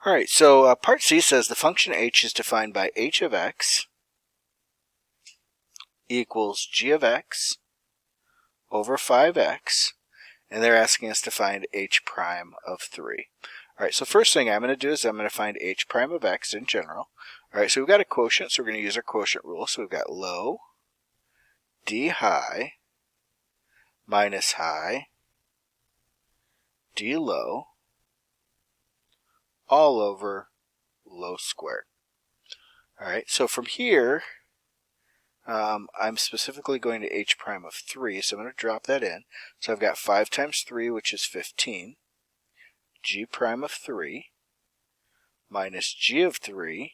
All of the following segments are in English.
All right, so part C says the function h is defined by h of x equals g of x over 5x, and they're asking us to find h prime of 3. All right, so first thing I'm going to do is I'm going to find h prime of x in general. All right, so we've got a quotient, so we're going to use our quotient rule. So we've got low d high minus high d low all over low squared. All right, so from here, I'm specifically going to h prime of 3, so I'm going to drop that in. So I've got 5 times 3, which is 15, g prime of 3 minus g of 3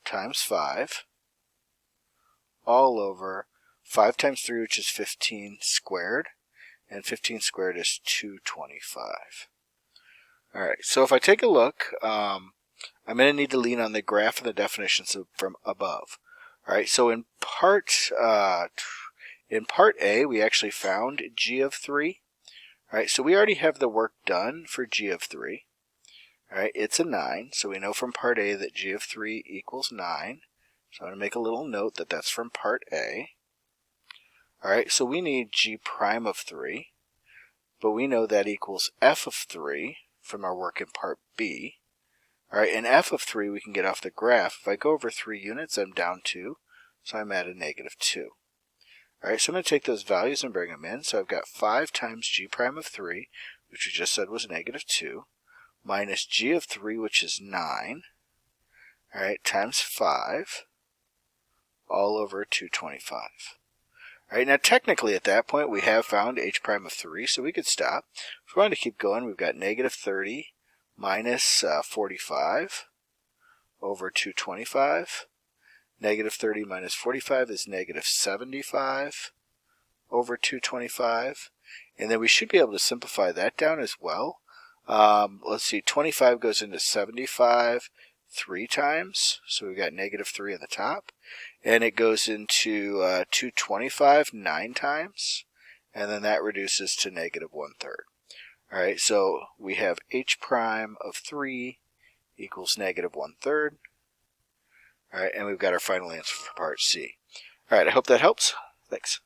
times 5 all over 5 times 3, which is 15 squared, and 15 squared is 225. All right, so if I take a look, I'm going to need to lean on the graph and the definitions from above. All right, so in part A, we actually found g of 3. All right, so we already have the work done for g of 3. All right, it's a 9, so we know from part A that g of 3 equals 9. So I'm going to make a little note that that's from part A. All right, so we need g prime of 3, but we know that equals f of 3 from our work in part B. All right, and f of 3 we can get off the graph. If I go over 3 units, I'm down 2, so I'm at a negative 2. All right, so I'm going to take those values and bring them in. So I've got 5 times g prime of 3, which we just said was negative 2, minus g of 3, which is 9, all right, times 5, all over 225. All right, now technically at that point we have found h prime of 3, so we could stop. If we want to keep going, we've got negative 30 minus 45 over 225. Negative 30 minus 45 is negative 75 over 225. And then we should be able to simplify that down as well. Let's see, 25 goes into 75 3 times, so we've got negative 3 on the top. And it goes into 225 9 times, and then that reduces to negative 1/3. All right, so we have h prime of 3 equals negative 1/3. All right, and we've got our final answer for part C. All right, I hope that helps. Thanks.